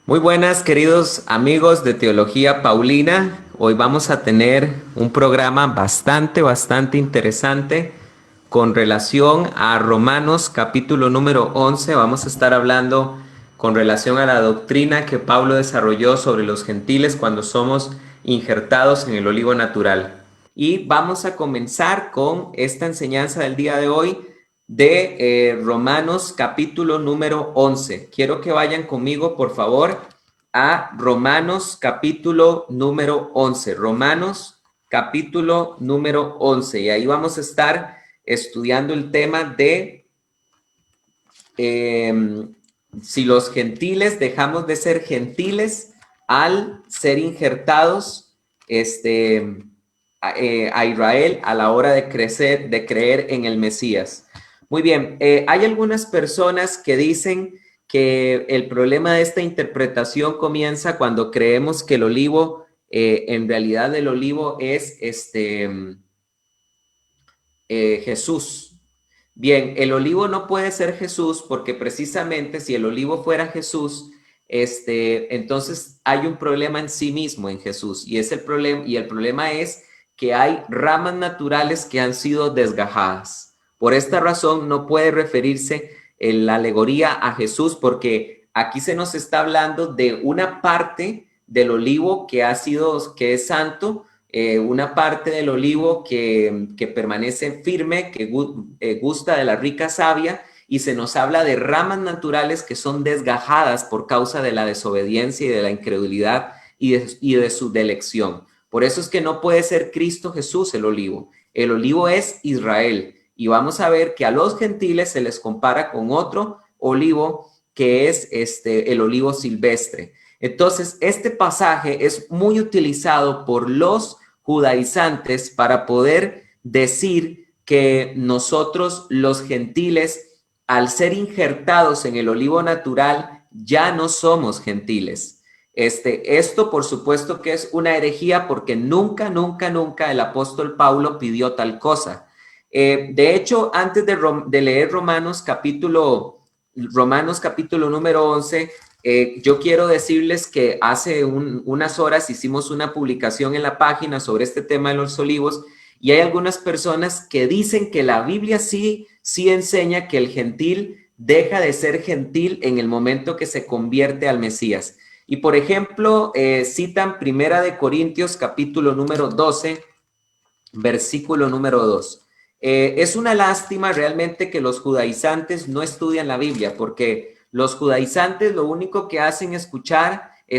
Muy buenas, queridos amigos de Teología Paulina. Hoy vamos a tener un programa bastante interesante con relación a Romanos capítulo número 11. Vamos a estar hablando con relación a la doctrina que Pablo desarrolló sobre los gentiles cuando somos injertados en el olivo natural. Y vamos a comenzar con esta enseñanza del día de hoy de Romanos capítulo número 11. Quiero que vayan conmigo, por favor, a Romanos capítulo número 11. Romanos capítulo número 11. Y ahí vamos a estar estudiando el tema de eh, si los gentiles dejamos de ser gentiles al ser injertados a Israel a la hora de crecer, de creer en el Mesías. Muy bien, hay algunas personas que dicen que el problema de esta interpretación comienza cuando creemos que el olivo, en realidad el olivo es Jesús. Bien, el olivo no puede ser Jesús porque precisamente si el olivo fuera Jesús, entonces hay un problema en sí mismo en Jesús y es el problema, y el problema es que hay ramas naturales que han sido desgajadas. Por esta razón no puede referirse en la alegoría a Jesús porque aquí se nos está hablando de una parte del olivo que es santo, una parte del olivo que permanece firme, que gusta de la rica savia, y se nos habla de ramas naturales que son desgajadas por causa de la desobediencia y de la incredulidad y de su delección. Por eso es que no puede ser Cristo Jesús el olivo. El olivo es Israel. Y vamos a ver que a los gentiles se les compara con otro olivo que es el olivo silvestre. Entonces, este pasaje es muy utilizado por los judaizantes para poder decir que nosotros los gentiles, al ser injertados en el olivo natural, ya no somos gentiles. Esto por supuesto que es una herejía porque nunca el apóstol Pablo pidió tal cosa. De hecho, antes de leer Romanos capítulo número 11, yo quiero decirles que hace unas horas hicimos una publicación en la página sobre este tema de los olivos y hay algunas personas que dicen que la Biblia sí enseña que el gentil deja de ser gentil en el momento que se convierte al Mesías. Y por ejemplo, citan Primera de Corintios capítulo número 12, versículo número 2. Es una lástima realmente que los judaizantes no estudian la Biblia, porque los judaizantes lo único que hacen es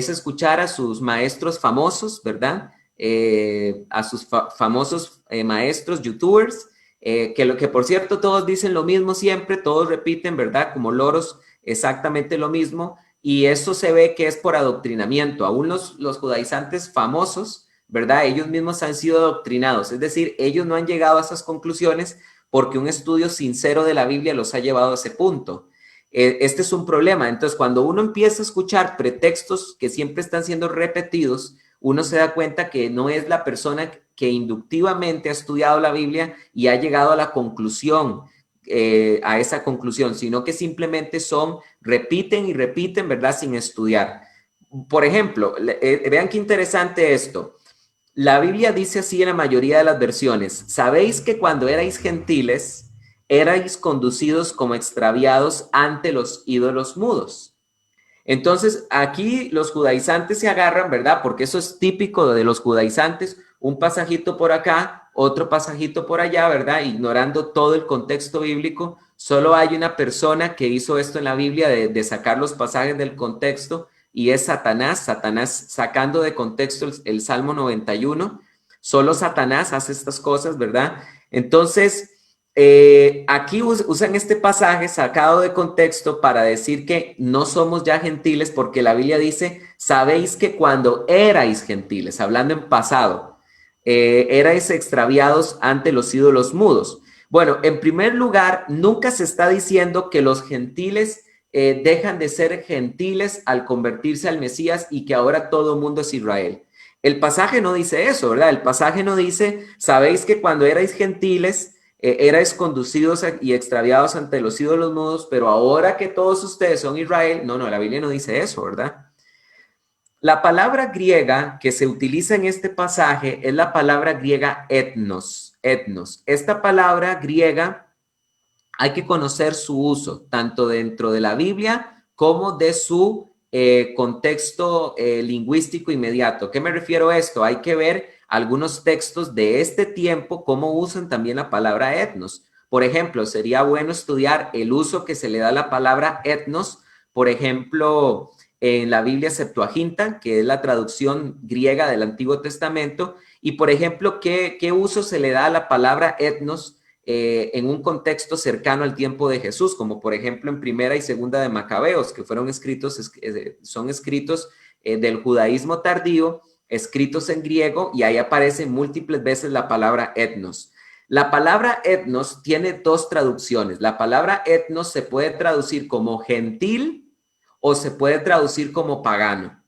escuchar a sus maestros famosos, ¿verdad? A sus famosos maestros, youtubers, que por cierto todos dicen lo mismo siempre, todos repiten, ¿verdad? Como loros, exactamente lo mismo, y eso se ve que es por adoctrinamiento. Aún los judaizantes famosos, ¿verdad? Ellos mismos han sido adoctrinados, es decir, ellos no han llegado a esas conclusiones porque un estudio sincero de la Biblia los ha llevado a ese punto. Este es un problema. Entonces, cuando uno empieza a escuchar pretextos que siempre están siendo repetidos, uno se da cuenta que no es la persona que inductivamente ha estudiado la Biblia y ha llegado a la conclusión, a esa conclusión, sino que simplemente repiten y repiten, ¿verdad? Sin estudiar. Por ejemplo, vean qué interesante esto. La Biblia dice así en la mayoría de las versiones: sabéis que cuando erais gentiles, erais conducidos como extraviados ante los ídolos mudos. Entonces, aquí los judaizantes se agarran, ¿verdad? Porque eso es típico de los judaizantes, un pasajito por acá, otro pasajito por allá, ¿verdad? Ignorando todo el contexto bíblico. Solo hay una persona que hizo esto en la Biblia de sacar los pasajes del contexto y es Satanás sacando de contexto el Salmo 91. Solo Satanás hace estas cosas, ¿verdad? Entonces, aquí usan este pasaje sacado de contexto para decir que no somos ya gentiles porque la Biblia dice, sabéis que cuando erais gentiles, hablando en pasado, erais extraviados ante los ídolos mudos. Bueno, en primer lugar, nunca se está diciendo que los gentiles dejan de ser gentiles al convertirse al Mesías y que ahora todo el mundo es Israel. El pasaje no dice eso, ¿verdad? El pasaje no dice, sabéis que cuando erais gentiles, erais conducidos y extraviados ante los ídolos mudos, pero ahora que todos ustedes son Israel, no, la Biblia no dice eso, ¿verdad? La palabra griega que se utiliza en este pasaje es la palabra griega etnos. Etnos. Esta palabra griega hay que conocer su uso, tanto dentro de la Biblia como de su contexto lingüístico inmediato. ¿Qué me refiero a esto? Hay que ver algunos textos de este tiempo, cómo usan también la palabra etnos. Por ejemplo, sería bueno estudiar el uso que se le da a la palabra etnos, por ejemplo, en la Biblia Septuaginta, que es la traducción griega del Antiguo Testamento, y por ejemplo, ¿qué uso se le da a la palabra etnos en un contexto cercano al tiempo de Jesús, como por ejemplo en Primera y Segunda de Macabeos, que fueron escritos, son escritos del judaísmo tardío, escritos en griego, y ahí aparece múltiples veces la palabra etnos. La palabra etnos tiene dos traducciones. La palabra etnos se puede traducir como gentil o se puede traducir como pagano.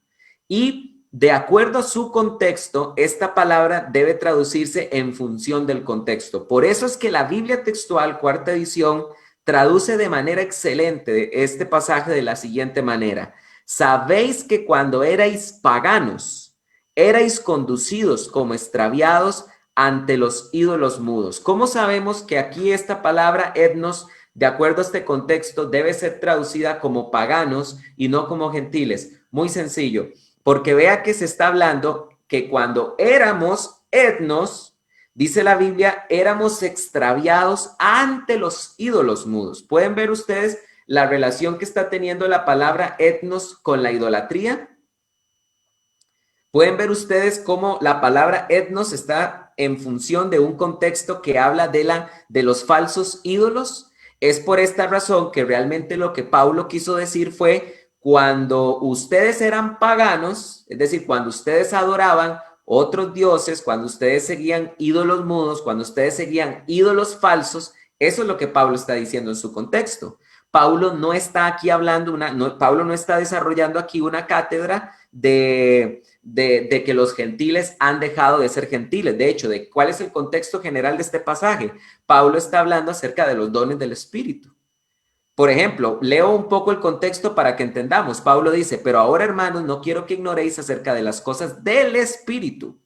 Y de acuerdo a su contexto, esta palabra debe traducirse en función del contexto. Por eso es que la Biblia textual, cuarta edición, traduce de manera excelente este pasaje de la siguiente manera. Sabéis que cuando erais paganos, erais conducidos como extraviados ante los ídolos mudos. ¿Cómo sabemos que aquí esta palabra etnos, de acuerdo a este contexto, debe ser traducida como paganos y no como gentiles? Muy sencillo. Porque vea que se está hablando que cuando éramos etnos, dice la Biblia, éramos extraviados ante los ídolos mudos. ¿Pueden ver ustedes la relación que está teniendo la palabra etnos con la idolatría? ¿Pueden ver ustedes cómo la palabra etnos está en función de un contexto que habla de los falsos ídolos? Es por esta razón que realmente lo que Pablo quiso decir fue cuando ustedes eran paganos, es decir, cuando ustedes adoraban otros dioses, cuando ustedes seguían ídolos mudos, cuando ustedes seguían ídolos falsos, eso es lo que Pablo está diciendo en su contexto. Pablo no está aquí hablando, Pablo no está desarrollando aquí una cátedra de que los gentiles han dejado de ser gentiles. De hecho, de cuál es el contexto general de este pasaje. Pablo está hablando acerca de los dones del Espíritu. Por ejemplo, leo un poco el contexto para que entendamos. Pablo dice, pero ahora, hermanos, no quiero que ignoréis acerca de las cosas del Espíritu.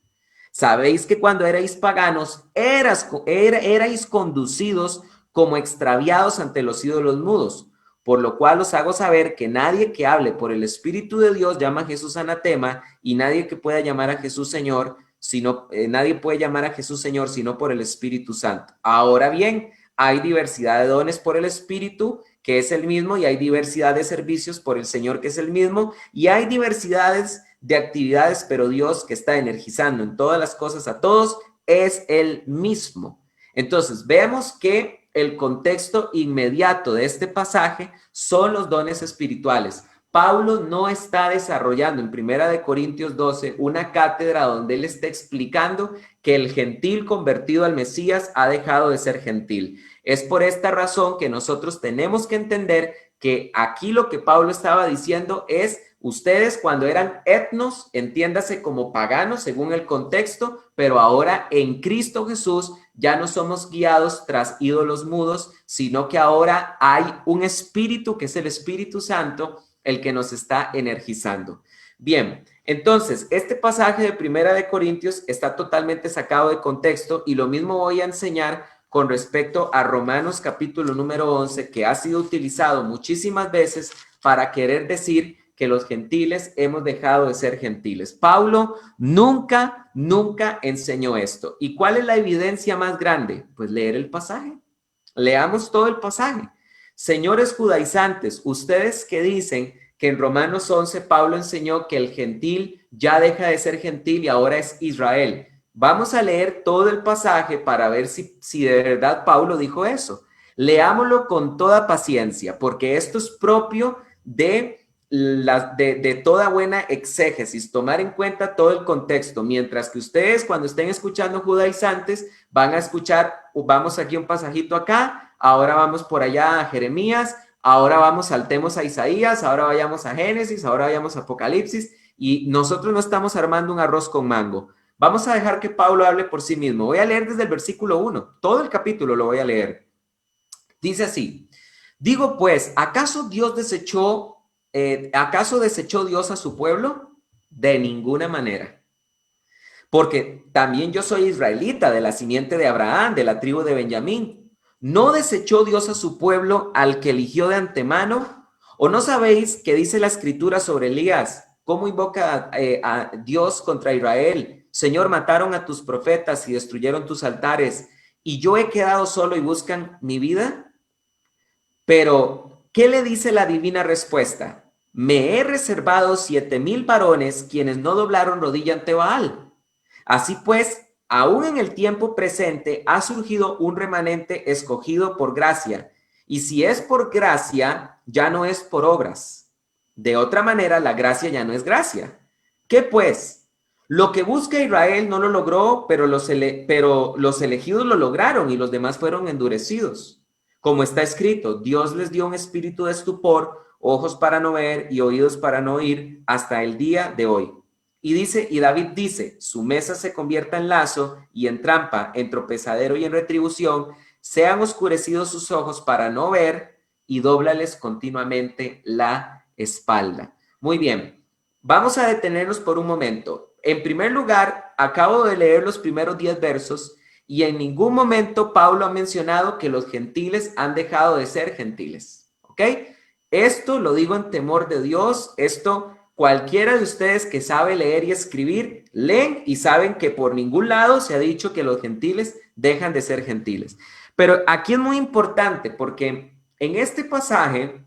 Sabéis que cuando erais paganos, erais conducidos como extraviados ante los ídolos mudos, por lo cual os hago saber que nadie que hable por el Espíritu de Dios llama a Jesús anatema, y nadie que pueda llamar a Jesús Señor, nadie puede llamar a Jesús Señor sino por el Espíritu Santo. Ahora bien, hay diversidad de dones por el Espíritu, que es el mismo, y hay diversidad de servicios por el Señor, que es el mismo, y hay diversidades de actividades, pero Dios, que está energizando en todas las cosas a todos, es el mismo. Entonces, vemos que el contexto inmediato de este pasaje son los dones espirituales. Pablo no está desarrollando en Primera de Corintios 12 una cátedra donde él está explicando que el gentil convertido al Mesías ha dejado de ser gentil. Es por esta razón que nosotros tenemos que entender que aquí lo que Pablo estaba diciendo es: ustedes cuando eran etnos, entiéndase como paganos según el contexto, pero ahora en Cristo Jesús ya no somos guiados tras ídolos mudos, sino que ahora hay un espíritu que es el Espíritu Santo el que nos está energizando. Bien, entonces este pasaje de Primera de Corintios está totalmente sacado de contexto, y lo mismo voy a enseñar con respecto a Romanos capítulo número 11, que ha sido utilizado muchísimas veces para querer decir que los gentiles hemos dejado de ser gentiles. Pablo nunca enseñó esto. ¿Y cuál es la evidencia más grande? Pues leer el pasaje. Leamos todo el pasaje. Señores judaizantes, ustedes que dicen que en Romanos 11 Pablo enseñó que el gentil ya deja de ser gentil y ahora es Israel. Vamos a leer todo el pasaje para ver si de verdad Pablo dijo eso. Leámoslo con toda paciencia, porque esto es propio de toda buena exégesis, tomar en cuenta todo el contexto, mientras que ustedes cuando estén escuchando judaizantes van a escuchar, vamos aquí un pasajito acá, ahora vamos por allá a Jeremías, ahora vamos, saltemos a Isaías, ahora vayamos a Génesis, ahora vayamos a Apocalipsis, y nosotros no estamos armando un arroz con mango. Vamos a dejar que Pablo hable por sí mismo. Voy a leer desde el versículo 1, todo el capítulo lo voy a leer. Dice así: digo pues, ¿acaso desechó Dios a su pueblo? De ninguna manera. Porque también yo soy israelita, de la simiente de Abraham, de la tribu de Benjamín. ¿No desechó Dios a su pueblo al que eligió de antemano? ¿O no sabéis qué dice la escritura sobre Elías? ¿Cómo invoca a Dios contra Israel? Señor, mataron a tus profetas y destruyeron tus altares, y yo he quedado solo y buscan mi vida. Pero, ¿qué le dice la divina respuesta? Me he reservado 7,000 varones quienes no doblaron rodilla ante Baal. Así pues, aún en el tiempo presente ha surgido un remanente escogido por gracia. Y si es por gracia, ya no es por obras. De otra manera, la gracia ya no es gracia. ¿Qué pues? Lo que busca Israel no lo logró, pero los elegidos lo lograron y los demás fueron endurecidos. Como está escrito, Dios les dio un espíritu de estupor, ojos para no ver y oídos para no oír, hasta el día de hoy. Y David dice, su mesa se convierta en lazo y en trampa, en tropezadero y en retribución, sean oscurecidos sus ojos para no ver y dóblales continuamente la espalda. Muy bien, vamos a detenernos por un momento. En primer lugar, acabo de leer los primeros 10 versos y en ningún momento Pablo ha mencionado que los gentiles han dejado de ser gentiles. ¿Ok? Esto lo digo en temor de Dios, esto... Cualquiera de ustedes que sabe leer y escribir, leen y saben que por ningún lado se ha dicho que los gentiles dejan de ser gentiles. Pero aquí es muy importante porque en este pasaje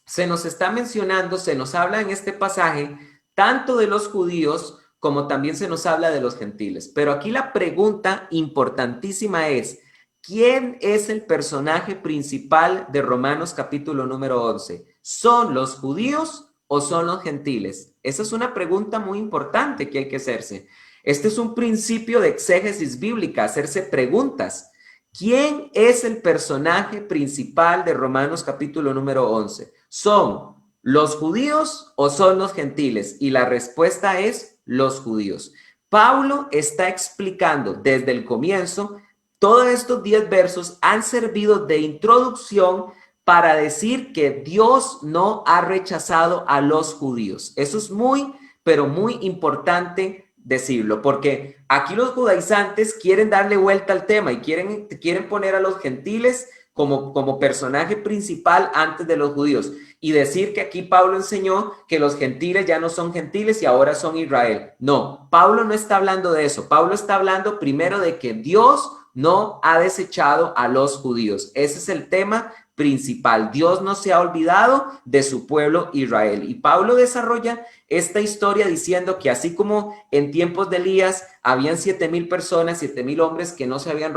se nos está mencionando, se nos habla en este pasaje tanto de los judíos como también se nos habla de los gentiles. Pero aquí la pregunta importantísima es, ¿quién es el personaje principal de Romanos capítulo número 11? ¿Son los judíos o son los gentiles? Esa es una pregunta muy importante que hay que hacerse. Este es un principio de exégesis bíblica, hacerse preguntas. ¿Quién es el personaje principal de Romanos capítulo número 11? ¿Son los judíos o son los gentiles? Y la respuesta es los judíos. Pablo está explicando desde el comienzo, todos estos 10 versos han servido de introducción para decir que Dios no ha rechazado a los judíos. Eso es muy, pero muy importante decirlo, porque aquí los judaizantes quieren darle vuelta al tema y quieren poner a los gentiles como personaje principal antes de los judíos y decir que aquí Pablo enseñó que los gentiles ya no son gentiles y ahora son Israel. No, Pablo no está hablando de eso. Pablo está hablando primero de que Dios no ha desechado a los judíos. Ese es el tema principal. Dios no se ha olvidado de su pueblo Israel. Y Pablo desarrolla esta historia diciendo que así como en tiempos de Elías habían 7,000 personas, 7,000 hombres que no se habían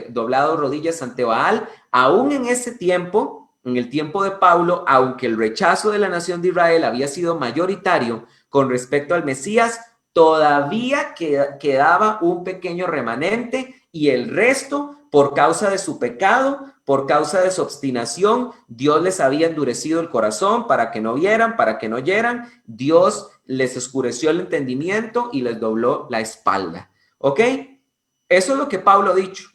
doblado rodillas ante Baal, aún en ese tiempo, en el tiempo de Pablo, aunque el rechazo de la nación de Israel había sido mayoritario con respecto al Mesías, todavía quedaba un pequeño remanente y el resto, por causa de su pecado, por causa de su obstinación, Dios les había endurecido el corazón para que no vieran, para que no oyeran. Dios les oscureció el entendimiento y les dobló la espalda. ¿Ok? Eso es lo que Pablo ha dicho.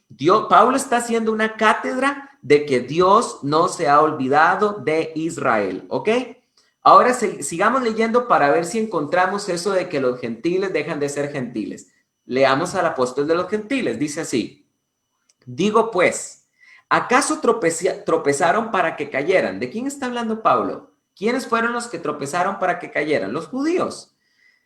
Pablo está haciendo una cátedra de que Dios no se ha olvidado de Israel. ¿Ok? Ahora sigamos leyendo para ver si encontramos eso de que los gentiles dejan de ser gentiles. Leamos al apóstol de los gentiles. Dice así: digo pues, ¿acaso tropezaron para que cayeran? ¿De quién está hablando Pablo? ¿Quiénes fueron los que tropezaron para que cayeran? Los judíos.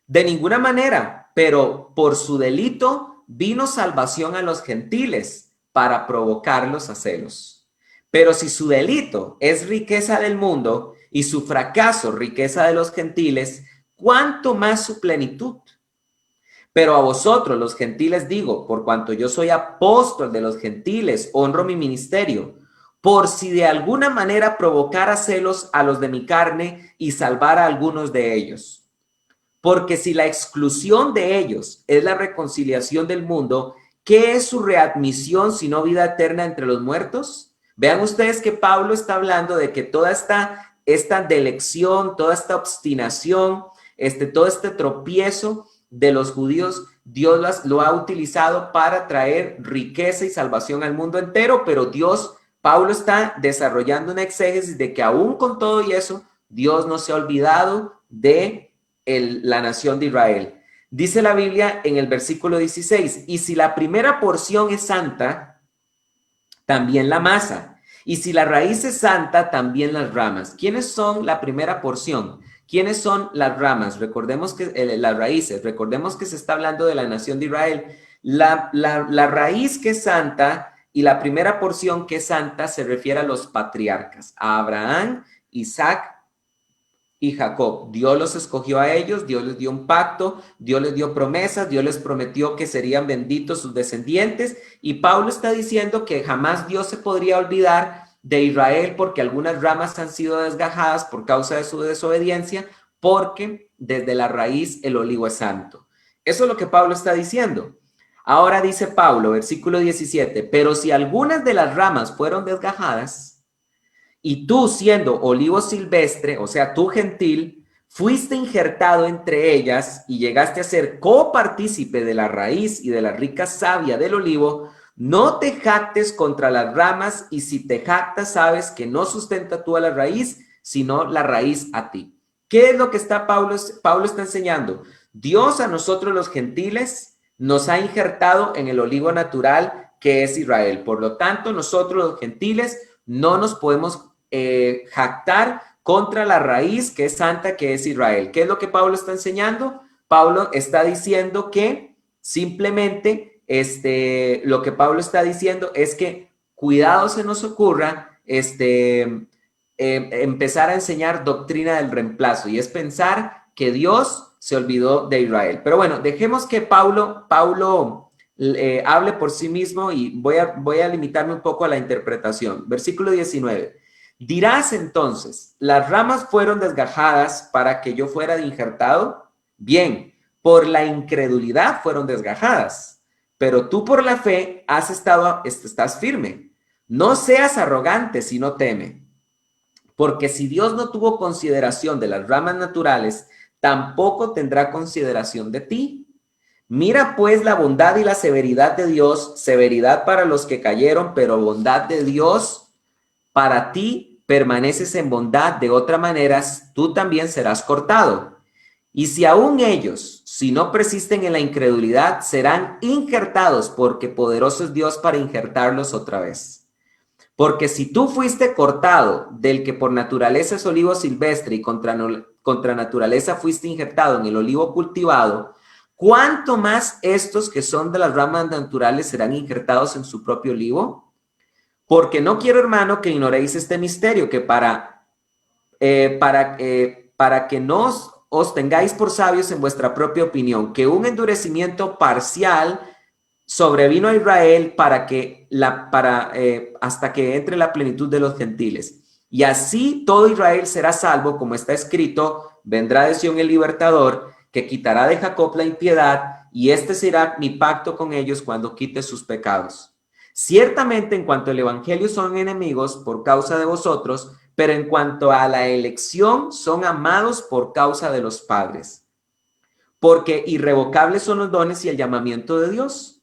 De ninguna manera, pero por su delito vino salvación a los gentiles para provocarlos a celos. Pero si su delito es riqueza del mundo y su fracaso riqueza de los gentiles, ¿cuánto más su plenitud? Pero a vosotros, los gentiles, digo, por cuanto yo soy apóstol de los gentiles, honro mi ministerio, por si de alguna manera provocara celos a los de mi carne y salvara a algunos de ellos. Porque si la exclusión de ellos es la reconciliación del mundo, ¿qué es su readmisión sino vida eterna entre los muertos? Vean ustedes que Pablo está hablando de que toda esta delección, toda esta obstinación, todo este tropiezo de los judíos, Dios lo ha utilizado para traer riqueza y salvación al mundo entero, pero Pablo está desarrollando una exégesis de que aún con todo y eso, Dios no se ha olvidado de la nación de Israel. Dice la Biblia en el versículo 16, y si la primera porción es santa, también la masa. Y si la raíz es santa, también las ramas. ¿Quiénes son la primera porción? ¿Quiénes son las ramas? Recordemos que las raíces, recordemos que se está hablando de la nación de Israel. La raíz que es santa y la primera porción que es santa se refiere a los patriarcas, a Abraham, Isaac y Jacob. Dios los escogió a ellos, Dios les dio un pacto, Dios les dio promesas, Dios les prometió que serían benditos sus descendientes, y Pablo está diciendo que jamás Dios se podría olvidar de Israel porque algunas ramas han sido desgajadas por causa de su desobediencia, porque desde la raíz el olivo es santo. Eso es lo que Pablo está diciendo. Ahora dice Pablo, versículo 17, pero si algunas de las ramas fueron desgajadas, y tú, siendo olivo silvestre, o sea, tú gentil, fuiste injertado entre ellas y llegaste a ser copartícipe de la raíz y de la rica savia del olivo, no te jactes contra las ramas, y si te jactas, sabes que no sustenta tú a la raíz, sino la raíz a ti. ¿Qué es lo que está Pablo está enseñando? Dios a nosotros los gentiles nos ha injertado en el olivo natural que es Israel. Por lo tanto, nosotros los gentiles no nos podemos jactar contra la raíz que es santa, que es Israel. ¿Qué es lo que Pablo está enseñando? Pablo está diciendo que simplemente lo que Pablo está diciendo es que cuidado se nos ocurra empezar a enseñar doctrina del reemplazo, y es pensar que Dios se olvidó de Israel. Pero bueno, dejemos que Pablo hable por sí mismo, y voy a limitarme un poco a la interpretación. Versículo 19. Dirás entonces, las ramas fueron desgajadas para que yo fuera injertado. Bien, por la incredulidad fueron desgajadas, pero tú por la fe estás firme. No seas arrogante, sino teme, porque si Dios no tuvo consideración de las ramas naturales, tampoco tendrá consideración de ti. Mira pues la bondad y la severidad de Dios, severidad para los que cayeron, pero bondad de Dios para ti. Permaneces en bondad, de otra manera tú también serás cortado. Y si aún ellos, si no persisten en la incredulidad, serán injertados, porque poderoso es Dios para injertarlos otra vez. Porque si tú fuiste cortado del que por naturaleza es olivo silvestre, y contra naturaleza fuiste injertado en el olivo cultivado, ¿cuánto más estos que son de las ramas naturales serán injertados en su propio olivo? Porque no quiero, hermano, que ignoréis este misterio, que para que no os tengáis por sabios en vuestra propia opinión, que un endurecimiento parcial sobrevino a Israel hasta que entre la plenitud de los gentiles. Y así todo Israel será salvo, como está escrito: vendrá de Sión el libertador, que quitará de Jacob la impiedad, y este será mi pacto con ellos cuando quite sus pecados. Ciertamente, en cuanto al evangelio, son enemigos por causa de vosotros, pero en cuanto a la elección, son amados por causa de los padres. Porque irrevocables son los dones y el llamamiento de Dios.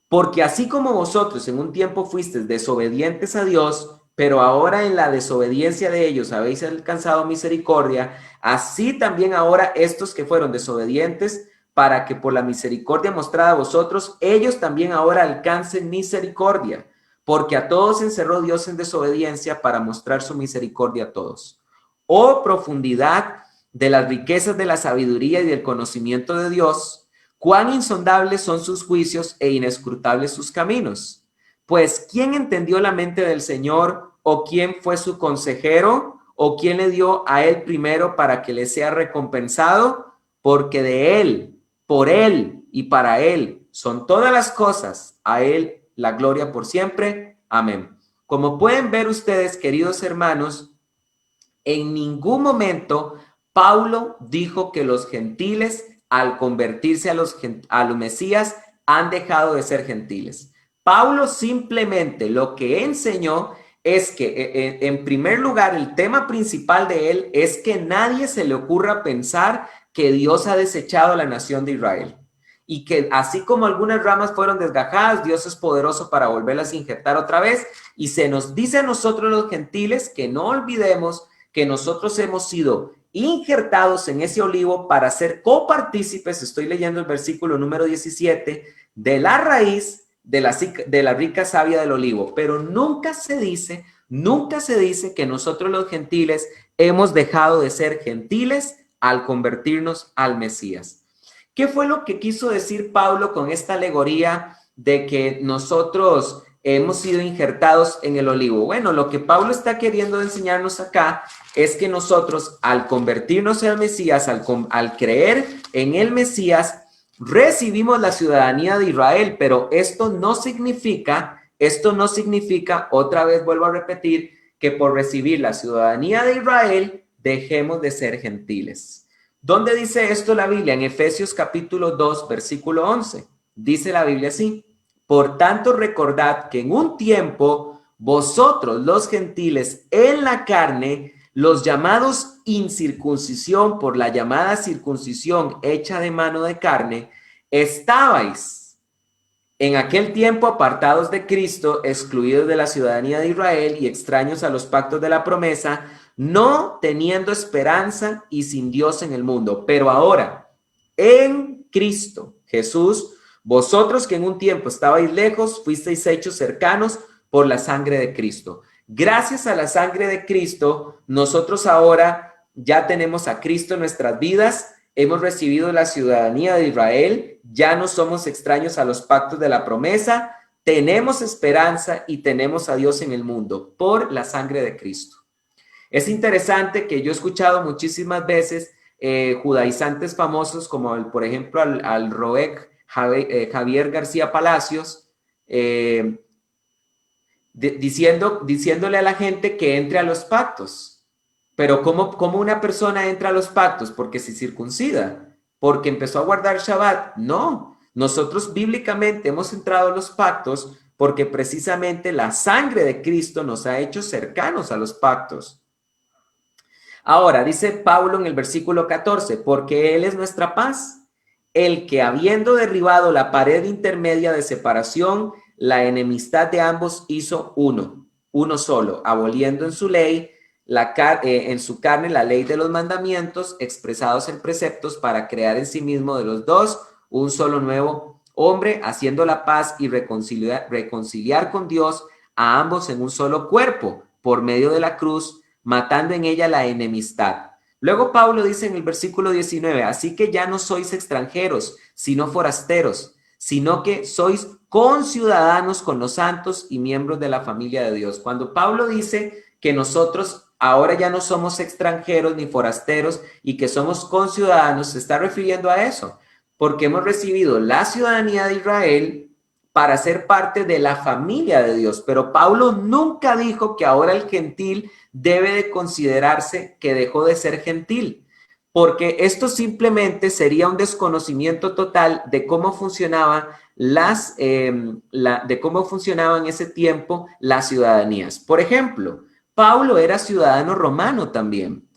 Porque así como vosotros en un tiempo fuisteis desobedientes a Dios, pero ahora en la desobediencia de ellos habéis alcanzado misericordia, así también ahora estos que fueron desobedientes, para que por la misericordia mostrada a vosotros, ellos también ahora alcancen misericordia. Porque a todos encerró Dios en desobediencia para mostrar su misericordia a todos. Oh profundidad de las riquezas de la sabiduría y del conocimiento de Dios, cuán insondables son sus juicios e inescrutables sus caminos. Pues, ¿quién entendió la mente del Señor? ¿O quién fue su consejero? ¿O quién le dio a él primero para que le sea recompensado? Porque de él, por él y para él son todas las cosas, a él la gloria por siempre. Amén. Como pueden ver ustedes, queridos hermanos, en ningún momento Pablo dijo que los gentiles, al convertirse a los Mesías, han dejado de ser gentiles. Pablo simplemente lo que enseñó es que, en primer lugar, el tema principal de él es que nadie se le ocurra pensar que Dios ha desechado a la nación de Israel, y que así como algunas ramas fueron desgajadas, Dios es poderoso para volverlas a injertar otra vez. Y se nos dice a nosotros los gentiles que no olvidemos que nosotros hemos sido injertados en ese olivo para ser copartícipes, estoy leyendo el versículo número 17, de la raíz de la rica savia del olivo. Pero nunca se dice que nosotros los gentiles hemos dejado de ser gentiles al convertirnos al Mesías. ¿Qué fue lo que quiso decir Pablo con esta alegoría de que nosotros hemos sido injertados en el olivo? Bueno, lo que Pablo está queriendo enseñarnos acá es que nosotros, al convertirnos en el Mesías, al creer en el Mesías, recibimos la ciudadanía de Israel, pero esto no significa, otra vez vuelvo a repetir, que por recibir la ciudadanía de Israel dejemos de ser gentiles. ¿Dónde dice esto la Biblia? En Efesios capítulo 2, versículo 11. Dice la Biblia así: por tanto, recordad que en un tiempo vosotros, los gentiles, en la carne, los llamados incircuncisión por la llamada circuncisión hecha de mano de carne, estabais en aquel tiempo apartados de Cristo, excluidos de la ciudadanía de Israel y extraños a los pactos de la promesa, no teniendo esperanza y sin Dios en el mundo. Pero ahora, en Cristo Jesús, vosotros que en un tiempo estabais lejos, fuisteis hechos cercanos por la sangre de Cristo. Gracias a la sangre de Cristo, nosotros ahora ya tenemos a Cristo en nuestras vidas, hemos recibido la ciudadanía de Israel, ya no somos extraños a los pactos de la promesa, tenemos esperanza y tenemos a Dios en el mundo por la sangre de Cristo. Es interesante que yo he escuchado muchísimas veces judaizantes famosos como por ejemplo al Roek Javier García Palacios, diciéndole a la gente que entre a los pactos. Pero ¿cómo una persona entra a los pactos? Porque se circuncida, porque empezó a guardar Shabbat. No, nosotros bíblicamente hemos entrado a los pactos porque precisamente la sangre de Cristo nos ha hecho cercanos a los pactos. Ahora, dice Pablo en el versículo 14, porque Él es nuestra paz, el que habiendo derribado la pared intermedia de separación, la enemistad de ambos hizo uno solo, aboliendo en su ley, en su carne la ley de los mandamientos expresados en preceptos para crear en sí mismo de los dos un solo nuevo hombre, haciendo la paz y reconciliar con Dios a ambos en un solo cuerpo por medio de la cruz, matando en ella la enemistad. Luego Pablo dice en el versículo 19, así que ya no sois extranjeros, sino forasteros, sino que sois conciudadanos con los santos y miembros de la familia de Dios. Cuando Pablo dice que nosotros ahora ya no somos extranjeros ni forasteros y que somos conciudadanos, se está refiriendo a eso, porque hemos recibido la ciudadanía de Israel para ser parte de la familia de Dios. Pero Pablo nunca dijo que ahora el gentil debe de considerarse que dejó de ser gentil, porque esto simplemente sería un desconocimiento total de cómo funcionaban de cómo funcionaban en ese tiempo las ciudadanías. Por ejemplo, Pablo era ciudadano romano también.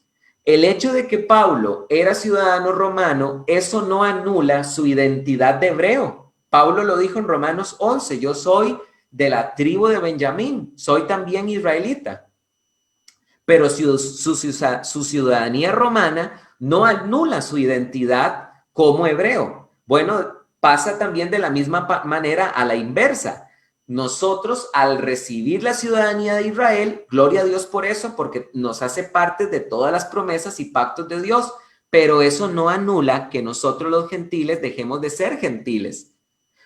El hecho de que Pablo era ciudadano romano, eso no anula su identidad de hebreo. Pablo lo dijo en Romanos 11, yo soy de la tribu de Benjamín, soy también israelita. Pero su ciudadanía romana no anula su identidad como hebreo. Bueno, pasa también de la misma manera a la inversa. Nosotros, al recibir la ciudadanía de Israel, gloria a Dios por eso, porque nos hace parte de todas las promesas y pactos de Dios, pero eso no anula que nosotros los gentiles dejemos de ser gentiles.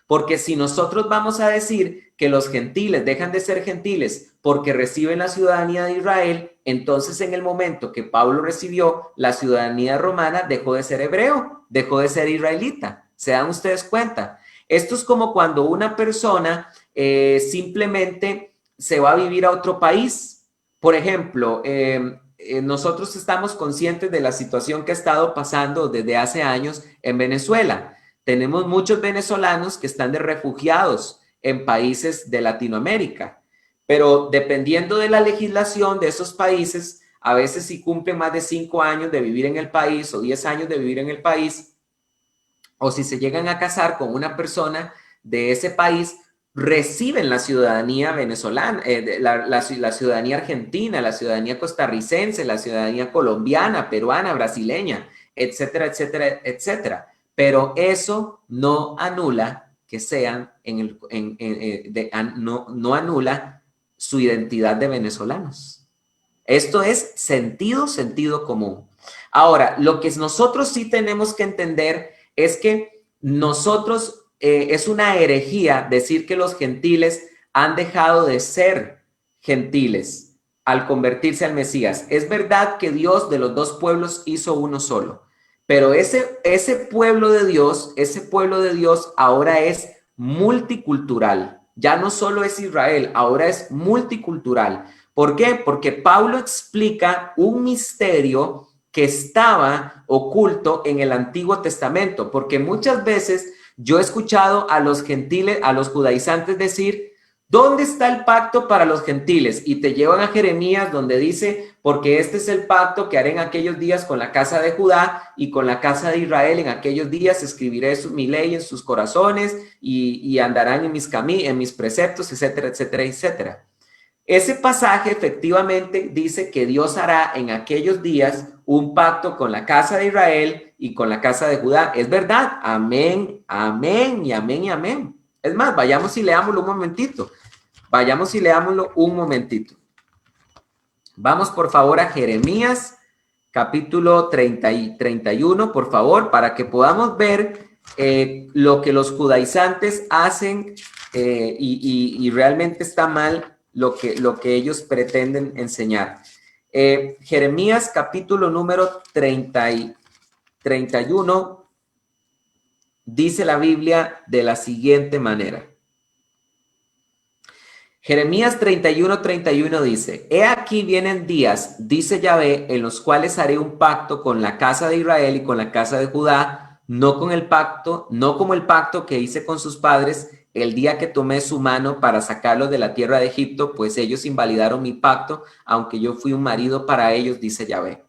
Porque si nosotros vamos a decir que los gentiles dejan de ser gentiles porque reciben la ciudadanía de Israel, entonces en el momento que Pablo recibió la ciudadanía romana, dejó de ser hebreo, dejó de ser israelita. ¿Se dan ustedes cuenta? Esto es como cuando una persona simplemente se va a vivir a otro país. Por ejemplo, nosotros estamos conscientes de la situación que ha estado pasando desde hace años en Venezuela. Tenemos muchos venezolanos que están de refugiados en países de Latinoamérica, pero dependiendo de la legislación de esos países, a veces si cumplen más de 5 años de vivir en el país o 10 años de vivir en el país, o si se llegan a casar con una persona de ese país, reciben la ciudadanía venezolana, la ciudadanía argentina, la ciudadanía costarricense, la ciudadanía colombiana, peruana, brasileña, etcétera, etcétera, etcétera. Pero eso no anula que sean, no anula su identidad de venezolanos. Esto es sentido común. Ahora, lo que nosotros sí tenemos que entender es que nosotros, es una herejía decir que los gentiles han dejado de ser gentiles al convertirse al Mesías. Es verdad que Dios de los dos pueblos hizo uno solo, pero ese pueblo de Dios ahora es multicultural. Ya no solo es Israel, ahora es multicultural. ¿Por qué? Porque Pablo explica un misterio que estaba oculto en el Antiguo Testamento, porque muchas veces yo he escuchado a los gentiles, a los judaizantes decir, ¿dónde está el pacto para los gentiles? Y te llevan a Jeremías donde dice, porque este es el pacto que haré en aquellos días con la casa de Judá y con la casa de Israel. En aquellos días escribiré mi ley en sus corazones y andarán en mis preceptos, etcétera, etcétera, etcétera. Ese pasaje efectivamente dice que Dios hará en aquellos días un pacto con la casa de Israel y con la casa de Judá. Es verdad. Amén, amén y amén y amén. Es más, vayamos y leámoslo un momentito. Vayamos y leámoslo un momentito. Vamos por favor a Jeremías capítulo 30 y 31, por favor, para que podamos ver lo que los judaizantes hacen y realmente está mal lo que ellos pretenden enseñar. Jeremías capítulo número 31 dice la Biblia de la siguiente manera. Jeremías 31 dice, he aquí vienen días, dice Yahvé, en los cuales haré un pacto con la casa de Israel y con la casa de Judá, no como el pacto que hice con sus padres el día que tomé su mano para sacarlos de la tierra de Egipto, pues ellos invalidaron mi pacto, aunque yo fui un marido para ellos, dice Yahvé.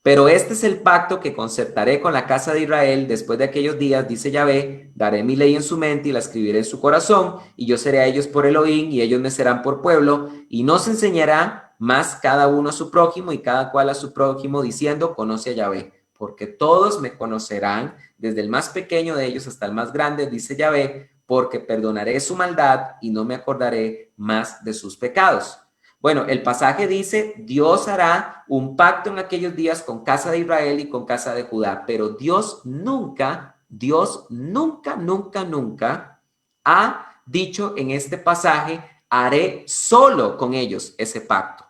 Pero este es el pacto que concertaré con la casa de Israel después de aquellos días, dice Yahvé, daré mi ley en su mente y la escribiré en su corazón, y yo seré a ellos por Elohim, y ellos me serán por pueblo, y no se enseñará más cada uno a su prójimo y cada cual a su prójimo, diciendo, conoce a Yahvé, porque todos me conocerán, desde el más pequeño de ellos hasta el más grande, dice Yahvé, porque perdonaré su maldad y no me acordaré más de sus pecados. Bueno, el pasaje dice, Dios hará un pacto en aquellos días con casa de Israel y con casa de Judá, pero Dios nunca ha dicho en este pasaje, haré solo con ellos ese pacto,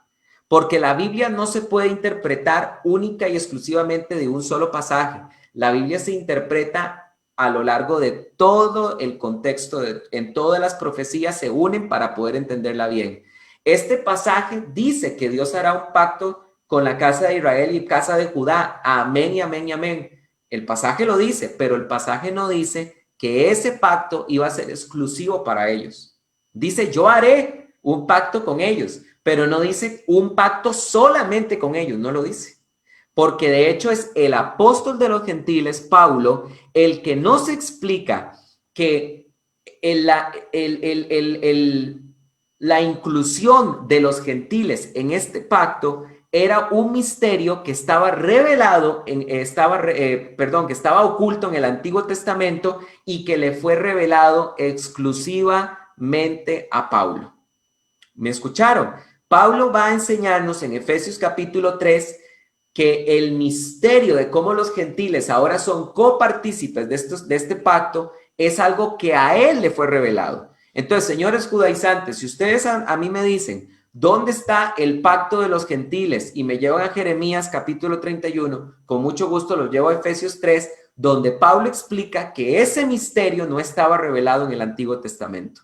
porque la Biblia no se puede interpretar única y exclusivamente de un solo pasaje. La Biblia se interpreta a lo largo de todo el contexto, en todas las profecías se unen para poder entenderla bien. Este pasaje dice que Dios hará un pacto con la casa de Israel y casa de Judá. Amén y amén y amén. El pasaje lo dice, pero el pasaje no dice que ese pacto iba a ser exclusivo para ellos. Dice, yo haré un pacto con ellos, pero no dice un pacto solamente con ellos, no lo dice. Porque de hecho es el apóstol de los gentiles, Pablo, el que nos explica que la inclusión de los gentiles en este pacto era un misterio que estaba revelado, que estaba oculto en el Antiguo Testamento y que le fue revelado exclusivamente a Pablo. ¿Me escucharon? Pablo va a enseñarnos en Efesios capítulo 3 que el misterio de cómo los gentiles ahora son copartícipes de este pacto es algo que a él le fue revelado. Entonces, señores judaizantes, si ustedes a mí me dicen, ¿dónde está el pacto de los gentiles? Y me llevan a Jeremías capítulo 31, con mucho gusto los llevo a Efesios 3, donde Pablo explica que ese misterio no estaba revelado en el Antiguo Testamento.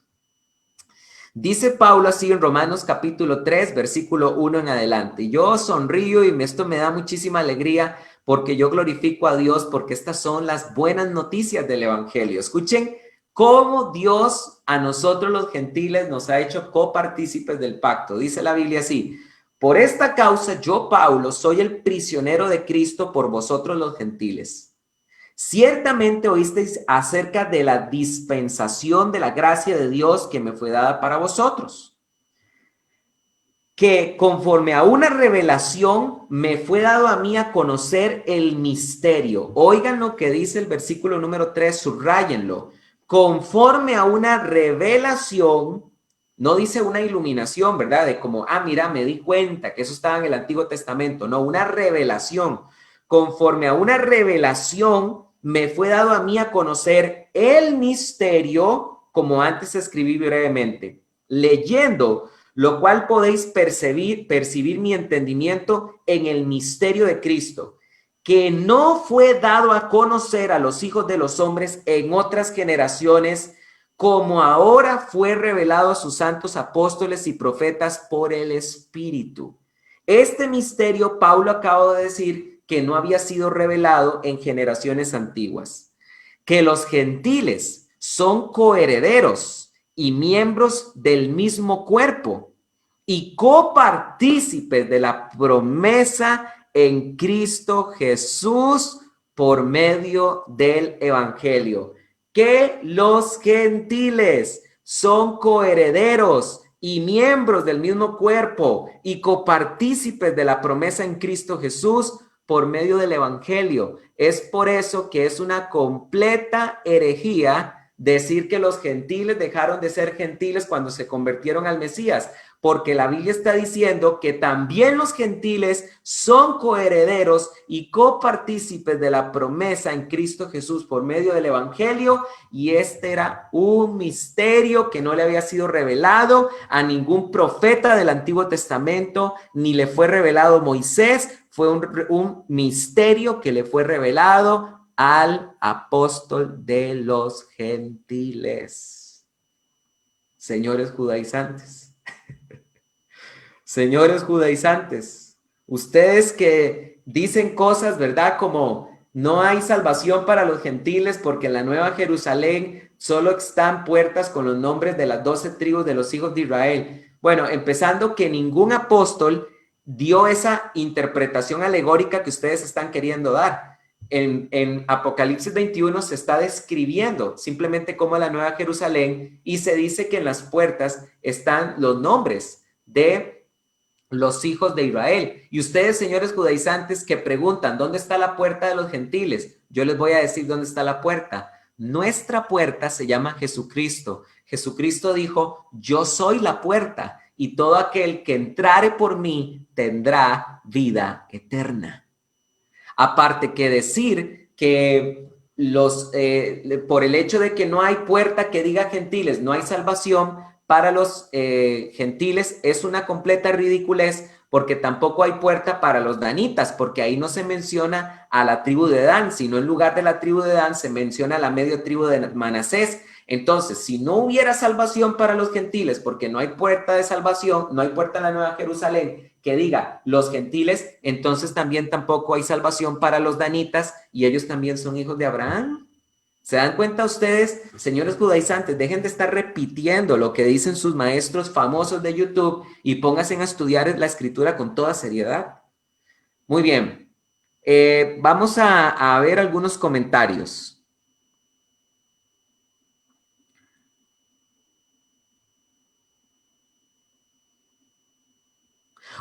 Dice Pablo así en Romanos capítulo 3, versículo 1 en adelante. Yo sonrío y esto me da muchísima alegría porque yo glorifico a Dios porque estas son las buenas noticias del Evangelio. Escuchen cómo Dios a nosotros los gentiles nos ha hecho copartícipes del pacto. Dice la Biblia así, por esta causa yo, Pablo, soy el prisionero de Cristo por vosotros los gentiles. Ciertamente oísteis acerca de la dispensación de la gracia de Dios que me fue dada para vosotros, que conforme a una revelación me fue dado a mí a conocer el misterio. Oigan lo que dice el versículo número 3, subrayenlo. Conforme a una revelación, no dice una iluminación, ¿verdad? De como, mira, me di cuenta que eso estaba en el Antiguo Testamento. No, una revelación. Conforme a una revelación me fue dado a mí a conocer el misterio, como antes escribí brevemente, leyendo, lo cual podéis percibir mi entendimiento en el misterio de Cristo, que no fue dado a conocer a los hijos de los hombres en otras generaciones, como ahora fue revelado a sus santos apóstoles y profetas por el Espíritu. Este misterio, Pablo acaba de decir que no había sido revelado en generaciones antiguas, que los gentiles son coherederos y miembros del mismo cuerpo y copartícipes de la promesa en Cristo Jesús por medio del Evangelio. Que los gentiles son coherederos y miembros del mismo cuerpo y copartícipes de la promesa en Cristo Jesús por medio del Evangelio. Es por eso que es una completa herejía decir que los gentiles dejaron de ser gentiles cuando se convirtieron al Mesías, porque la Biblia está diciendo que también los gentiles son coherederos y copartícipes de la promesa en Cristo Jesús por medio del Evangelio, y este era un misterio que no le había sido revelado a ningún profeta del Antiguo Testamento, ni le fue revelado a Moisés. Fue un misterio que le fue revelado al apóstol de los gentiles. Señores judaizantes, señores judaizantes, ustedes que dicen cosas, ¿verdad? Como no hay salvación para los gentiles porque en la Nueva Jerusalén solo están puertas con los nombres de las 12 tribus de los hijos de Israel. Bueno, empezando que ningún apóstol dio esa interpretación alegórica que ustedes están queriendo dar. En Apocalipsis 21 se está describiendo simplemente como la Nueva Jerusalén y se dice que en las puertas están los nombres de los hijos de Israel. Y ustedes, señores judaizantes, que preguntan, ¿dónde está la puerta de los gentiles? Yo les voy a decir dónde está la puerta. Nuestra puerta se llama Jesucristo. Jesucristo dijo, yo soy la puerta y todo aquel que entrare por mí tendrá vida eterna. Aparte que decir que por el hecho de que no hay puerta que diga gentiles, no hay salvación para los gentiles, es una completa ridiculez, porque tampoco hay puerta para los danitas, porque ahí no se menciona a la tribu de Dan, sino en lugar de la tribu de Dan se menciona a la media tribu de Manasés. Entonces, si no hubiera salvación para los gentiles, porque no hay puerta de salvación, no hay puerta en la Nueva Jerusalén que diga los gentiles, entonces también tampoco hay salvación para los danitas y ellos también son hijos de Abraham. ¿Se dan cuenta ustedes, señores judaizantes? Dejen de estar repitiendo lo que dicen sus maestros famosos de YouTube y pónganse a estudiar la escritura con toda seriedad. Muy bien. Vamos a ver algunos comentarios.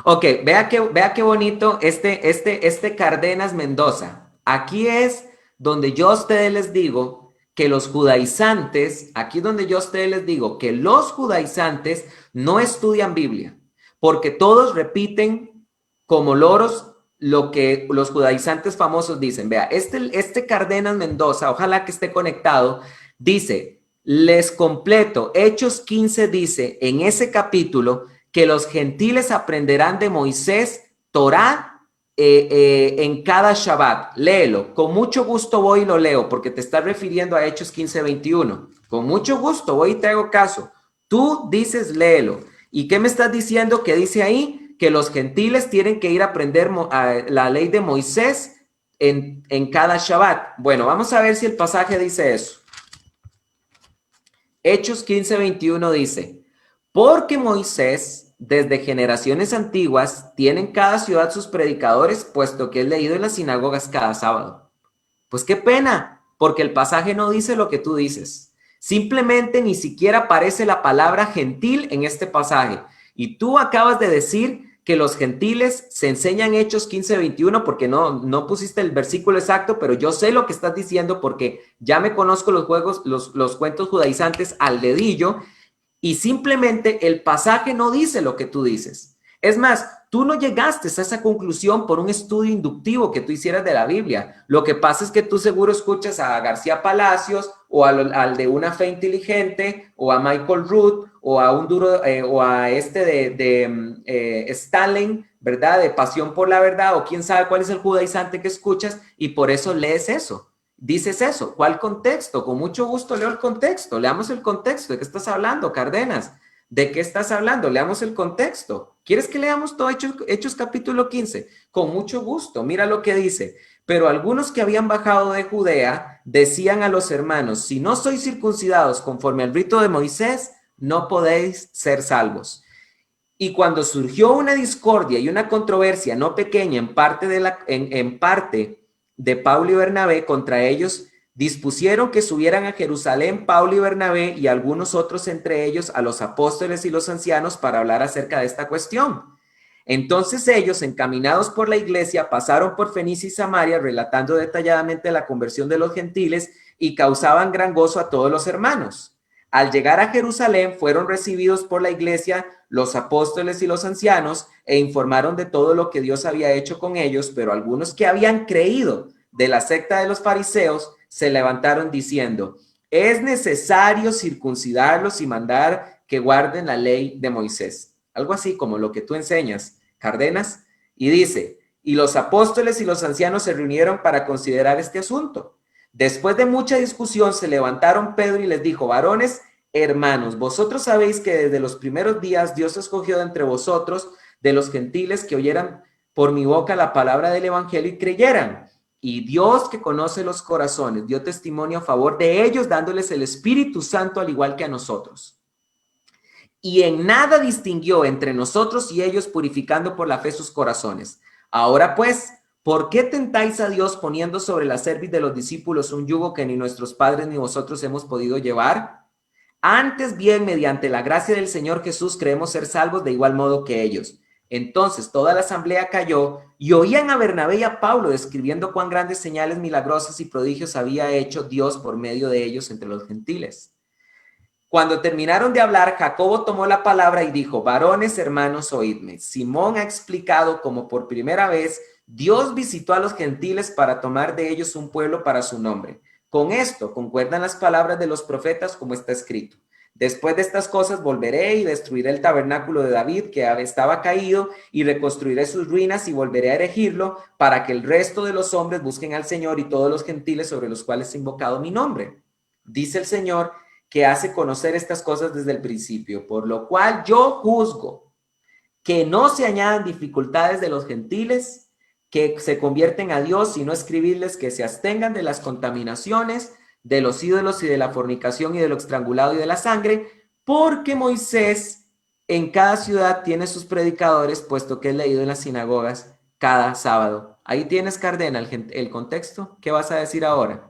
Ok, vea qué bonito este Cárdenas Mendoza. Aquí es donde yo a ustedes les digo que los judaizantes, aquí es donde yo a ustedes les digo que los judaizantes no estudian Biblia, porque todos repiten como loros lo que los judaizantes famosos dicen. Vea, este Cárdenas Mendoza, ojalá que esté conectado, dice, les completo, Hechos 15 dice en ese capítulo que los gentiles aprenderán de Moisés, Torá, en cada Shabbat. Léelo. Con mucho gusto voy y lo leo, porque te estás refiriendo a Hechos 15:21. Con mucho gusto voy y te hago caso. Tú dices léelo. ¿Y qué me estás diciendo que dice ahí? Que los gentiles tienen que ir a aprender la ley de Moisés en cada Shabbat. Bueno, vamos a ver si el pasaje dice eso. Hechos 15:21 dice, porque Moisés desde generaciones antiguas tiene en cada ciudad sus predicadores, puesto que es leído en las sinagogas cada sábado. Pues qué pena, porque el pasaje no dice lo que tú dices. Simplemente ni siquiera aparece la palabra gentil en este pasaje. Y tú acabas de decir que los gentiles se enseñan Hechos 15:21 porque no pusiste el versículo exacto, pero yo sé lo que estás diciendo porque ya me conozco los cuentos judaizantes al dedillo y simplemente el pasaje no dice lo que tú dices. Es más, tú no llegaste a esa conclusión por un estudio inductivo que tú hicieras de la Biblia. Lo que pasa es que tú seguro escuchas a García Palacios o al de Una Fe Inteligente o a Michael Root o a un duro o a este de Stalin, ¿verdad? De Pasión por la Verdad o quién sabe cuál es el judaizante que escuchas y por eso lees eso. Dices eso. ¿Cuál contexto? Con mucho gusto leo el contexto. Leamos el contexto. ¿De qué estás hablando, Cárdenas? ¿De qué estás hablando? Leamos el contexto. ¿Quieres que leamos todo Hechos capítulo 15? Con mucho gusto. Mira lo que dice. Pero algunos que habían bajado de Judea decían a los hermanos, si no sois circuncidados conforme al rito de Moisés, no podéis ser salvos. Y cuando surgió una discordia y una controversia no pequeña en parte de Pablo y Bernabé contra ellos, dispusieron que subieran a Jerusalén Pablo y Bernabé y algunos otros entre ellos a los apóstoles y los ancianos para hablar acerca de esta cuestión. Entonces ellos, encaminados por la iglesia, pasaron por Fenicia y Samaria relatando detalladamente la conversión de los gentiles y causaban gran gozo a todos los hermanos. Al llegar a Jerusalén fueron recibidos por la iglesia los apóstoles y los ancianos e informaron de todo lo que Dios había hecho con ellos, pero algunos que habían creído de la secta de los fariseos se levantaron diciendo, es necesario circuncidarlos y mandar que guarden la ley de Moisés. Algo así como lo que tú enseñas, Cárdenas, y dice, y los apóstoles y los ancianos se reunieron para considerar este asunto. Después de mucha discusión se levantaron Pedro y les dijo, varones, hermanos, vosotros sabéis que desde los primeros días Dios escogió de entre vosotros de los gentiles que oyeran por mi boca la palabra del evangelio y creyeran. Y Dios que conoce los corazones dio testimonio a favor de ellos dándoles el Espíritu Santo al igual que a nosotros. Y en nada distinguió entre nosotros y ellos purificando por la fe sus corazones. Ahora pues, ¿por qué tentáis a Dios poniendo sobre la cerviz de los discípulos un yugo que ni nuestros padres ni vosotros hemos podido llevar? Antes bien, mediante la gracia del Señor Jesús, creemos ser salvos de igual modo que ellos. Entonces toda la asamblea cayó y oían a Bernabé y a Pablo describiendo cuán grandes señales milagrosas y prodigios había hecho Dios por medio de ellos entre los gentiles. Cuando terminaron de hablar, Jacobo tomó la palabra y dijo, varones hermanos, oídme. Simón ha explicado cómo por primera vez Dios visitó a los gentiles para tomar de ellos un pueblo para su nombre. Con esto concuerdan las palabras de los profetas como está escrito. Después de estas cosas volveré y destruiré el tabernáculo de David que estaba caído y reconstruiré sus ruinas y volveré a erigirlo para que el resto de los hombres busquen al Señor y todos los gentiles sobre los cuales he invocado mi nombre. Dice el Señor que hace conocer estas cosas desde el principio, por lo cual yo juzgo que no se añadan dificultades de los gentiles que se convierten a Dios, sino escribirles que se abstengan de las contaminaciones, de los ídolos y de la fornicación y de lo estrangulado y de la sangre, porque Moisés en cada ciudad tiene sus predicadores, puesto que es leído en las sinagogas cada sábado. Ahí tienes, Cardena, el contexto. ¿Qué vas a decir ahora?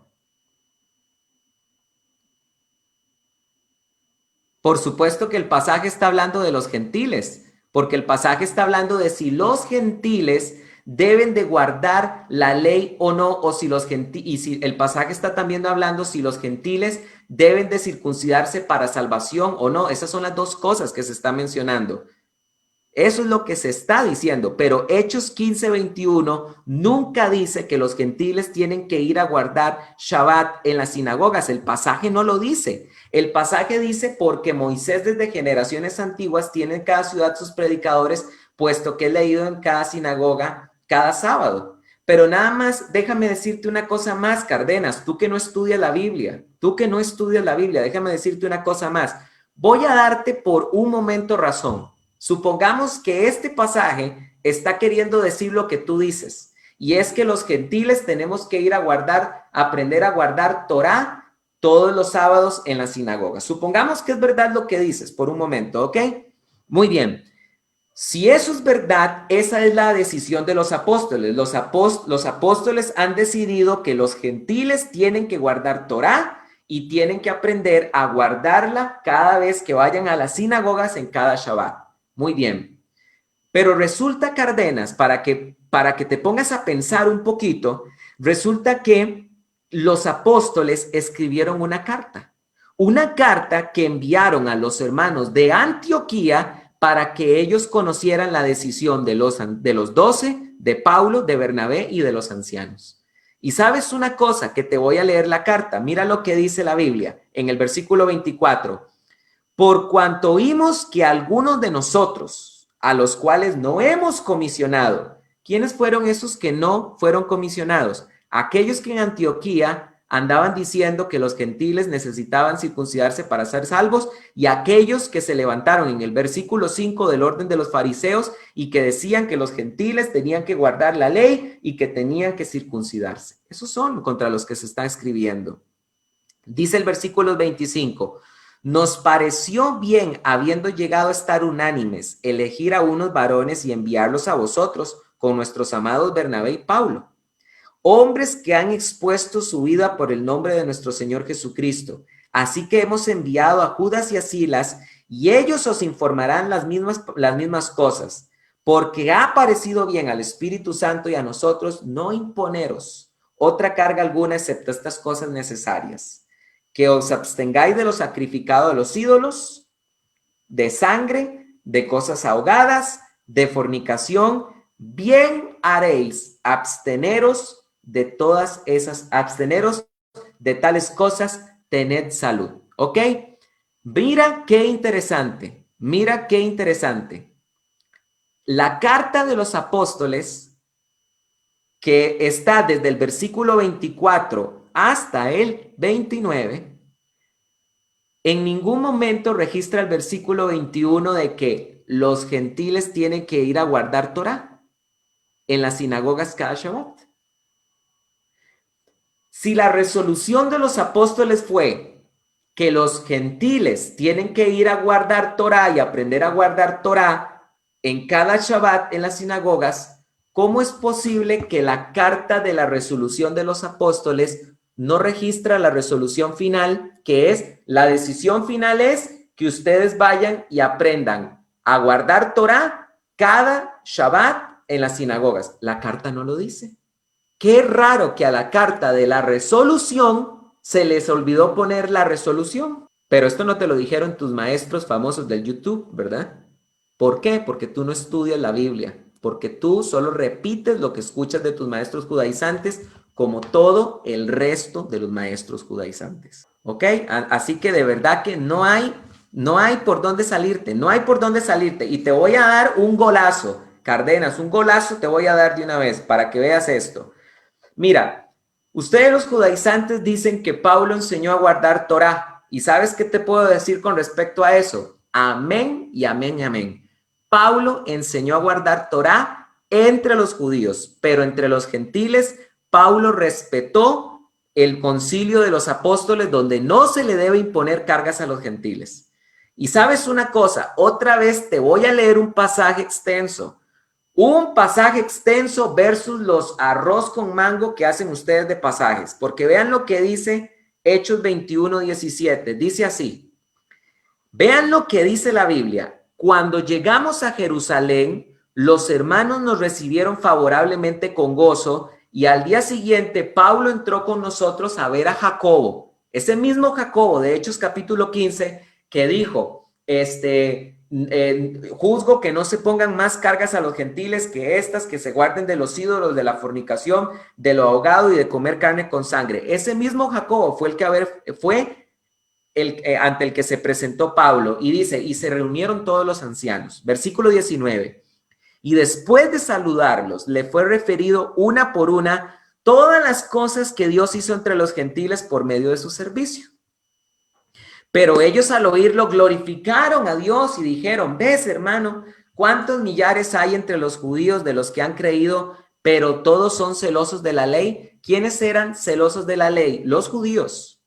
Por supuesto que el pasaje está hablando de los gentiles, porque el pasaje está hablando de si los gentiles deben de guardar la ley o no, o si los gentiles, y si el pasaje está también hablando si los gentiles deben de circuncidarse para salvación o no. Esas son las dos cosas que se están mencionando. Eso es lo que se está diciendo, pero Hechos 15:21 nunca dice que los gentiles tienen que ir a guardar Shabbat en las sinagogas. El pasaje no lo dice. El pasaje dice porque Moisés desde generaciones antiguas tiene en cada ciudad sus predicadores, puesto que es leído en cada sinagoga cada sábado. Pero nada más, déjame decirte una cosa más, Cárdenas, tú que no estudias la Biblia, déjame decirte una cosa más. Voy a darte por un momento razón. Supongamos que este pasaje está queriendo decir lo que tú dices, y es que los gentiles tenemos que ir a aprender a guardar Torá todos los sábados en la sinagoga. Supongamos que es verdad lo que dices por un momento, ¿ok? Muy bien. Si eso es verdad, esa es la decisión de los apóstoles. Los apóstoles han decidido que los gentiles tienen que guardar Torá y tienen que aprender a guardarla cada vez que vayan a las sinagogas en cada Shabbat. Muy bien. Pero resulta, Cárdenas, para que te pongas a pensar un poquito, resulta que los apóstoles escribieron una carta que enviaron a los hermanos de Antioquía para que ellos conocieran la decisión de los 12, de Pablo, de Bernabé y de los ancianos. Y sabes una cosa, que te voy a leer la carta. Mira lo que dice la Biblia en el versículo 24. Por cuanto oímos que algunos de nosotros, a los cuales no hemos comisionado, ¿quiénes fueron esos que no fueron comisionados? Aquellos que en Antioquía andaban diciendo que los gentiles necesitaban circuncidarse para ser salvos, y aquellos que se levantaron en el versículo 5 del orden de los fariseos y que decían que los gentiles tenían que guardar la ley y que tenían que circuncidarse. Esos son contra los que se está escribiendo. Dice el versículo 25, nos pareció bien, habiendo llegado a estar unánimes, elegir a unos varones y enviarlos a vosotros con nuestros amados Bernabé y Pablo, hombres que han expuesto su vida por el nombre de nuestro Señor Jesucristo. Así que hemos enviado a Judas y a Silas, y ellos os informarán las mismas cosas, porque ha parecido bien al Espíritu Santo y a nosotros no imponeros otra carga alguna excepto estas cosas necesarias, que os abstengáis de lo sacrificado a los ídolos, de sangre, de cosas ahogadas, de fornicación. Bien haréis absteneros de todas esas, absteneros de tales cosas, tened salud. ¿Ok? Mira qué interesante, mira qué interesante. La carta de los apóstoles, que está desde el versículo 24 hasta el 29, en ningún momento registra el versículo 21 de que los gentiles tienen que ir a guardar Torá en las sinagogas cada Shabbat. Si la resolución de los apóstoles fue que los gentiles tienen que ir a guardar Torá y aprender a guardar Torá en cada Shabbat en las sinagogas, ¿cómo es posible que la carta de la resolución de los apóstoles no registra la resolución final, que es, la decisión final es que ustedes vayan y aprendan a guardar Torá cada Shabbat en las sinagogas? La carta no lo dice. Qué raro que a la carta de la resolución se les olvidó poner la resolución. Pero esto no te lo dijeron tus maestros famosos del YouTube, ¿verdad? ¿Por qué? Porque tú no estudias la Biblia, porque tú solo repites lo que escuchas de tus maestros judaizantes, como todo el resto de los maestros judaizantes. ¿Ok? Así que de verdad que no hay por dónde salirte, no hay por dónde salirte. Y te voy a dar un golazo, Cárdenas, un golazo te voy a dar de una vez para que veas esto. Mira, ustedes los judaizantes dicen que Pablo enseñó a guardar Torá. ¿Y sabes qué te puedo decir con respecto a eso? Amén y amén y amén. Pablo enseñó a guardar Torá entre los judíos, pero entre los gentiles, Pablo respetó el concilio de los apóstoles, donde no se le debe imponer cargas a los gentiles. Y sabes una cosa, otra vez te voy a leer un pasaje extenso versus los arroz con mango que hacen ustedes de pasajes, porque vean lo que dice Hechos 21:17. Dice así, vean lo que dice la Biblia. Cuando llegamos a Jerusalén, los hermanos nos recibieron favorablemente con gozo, y al día siguiente Pablo entró con nosotros a ver a Jacobo, ese mismo Jacobo de Hechos capítulo 15, que dijo, juzgo que no se pongan más cargas a los gentiles que estas, que se guarden de los ídolos, de la fornicación, de lo ahogado y de comer carne con sangre. Ese mismo Jacobo fue ante el que se presentó Pablo, y dice, y se reunieron todos los ancianos. Versículo 19. Y después de saludarlos, le fue referido una por una todas las cosas que Dios hizo entre los gentiles por medio de su servicio. Pero ellos al oírlo glorificaron a Dios y dijeron, ves, hermano, cuántos millares hay entre los judíos de los que han creído, pero todos son celosos de la ley. ¿Quiénes eran celosos de la ley? Los judíos.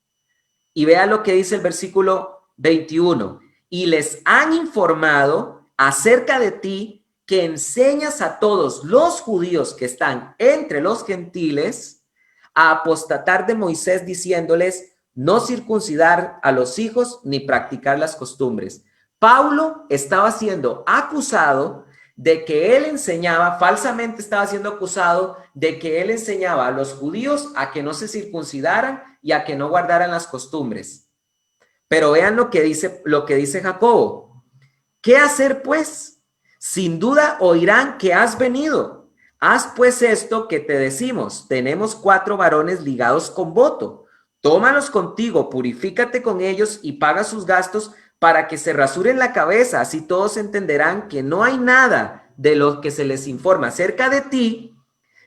Y vea lo que dice el versículo 21. Y les han informado acerca de ti que enseñas a todos los judíos que están entre los gentiles a apostatar de Moisés, diciéndoles no circuncidar a los hijos ni practicar las costumbres. Pablo estaba siendo acusado de que él enseñaba, falsamente estaba siendo acusado de que él enseñaba a los judíos a que no se circuncidaran y a que no guardaran las costumbres. Pero vean lo que dice Jacobo. ¿Qué hacer pues? Sin duda oirán que has venido. Haz pues esto que te decimos. Tenemos 4 varones ligados con voto. Tómalos contigo, purifícate con ellos y paga sus gastos para que se rasuren la cabeza. Así todos entenderán que no hay nada de lo que se les informa acerca de ti,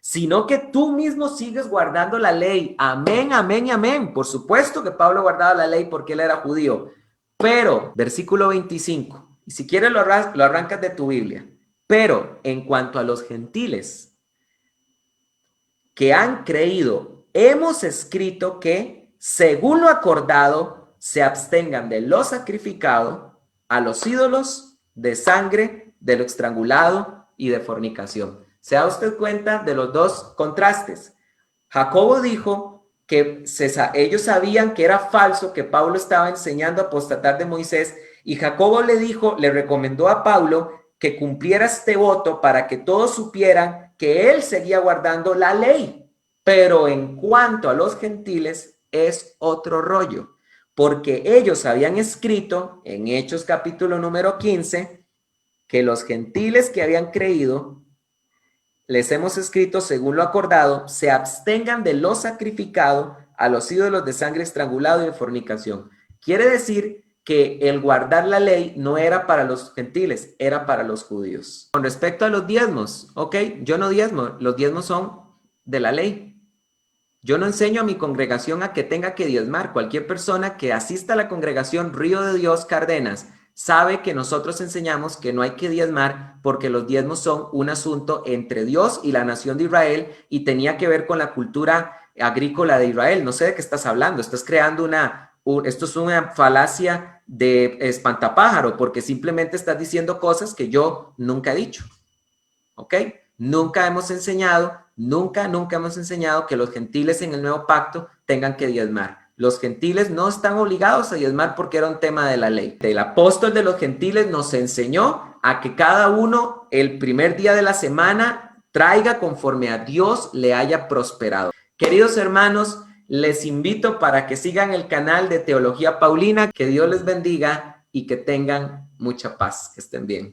sino que tú mismo sigues guardando la ley. Amén, amén y amén. Por supuesto que Pablo guardaba la ley porque él era judío. Pero, versículo 25, y si quieres lo arrancas de tu Biblia. Pero en cuanto a los gentiles que han creído, hemos escrito que, según lo acordado, se abstengan de lo sacrificado, a los ídolos, de sangre, de lo estrangulado y de fornicación. ¿Se da usted cuenta de los dos contrastes? Jacobo dijo que ellos sabían que era falso, que Pablo estaba enseñando a apostatar de Moisés, y Jacobo le recomendó a Pablo que cumpliera este voto para que todos supieran que él seguía guardando la ley. Pero en cuanto a los gentiles, es otro rollo, porque ellos habían escrito en Hechos capítulo número 15 que los gentiles que habían creído, les hemos escrito, según lo acordado, se abstengan de lo sacrificado a los ídolos, de sangre, estrangulado y de fornicación. Quiere decir que el guardar la ley no era para los gentiles, era para los judíos. Con respecto a los diezmos, ok, yo no diezmo, los diezmos son de la ley. Yo no enseño a mi congregación a que tenga que diezmar. Cualquier persona que asista a la congregación Río de Dios Cárdenas sabe que nosotros enseñamos que no hay que diezmar porque los diezmos son un asunto entre Dios y la nación de Israel y tenía que ver con la cultura agrícola de Israel. No sé de qué estás hablando. Estás creando esto es una falacia de espantapájaro porque simplemente estás diciendo cosas que yo nunca he dicho. ¿Ok? Nunca hemos enseñado que los gentiles en el nuevo pacto tengan que diezmar. Los gentiles no están obligados a diezmar porque era un tema de la ley. El apóstol de los gentiles nos enseñó a que cada uno el primer día de la semana traiga conforme a Dios le haya prosperado. Queridos hermanos, les invito para que sigan el canal de Teología Paulina. Que Dios les bendiga y que tengan mucha paz. Que estén bien.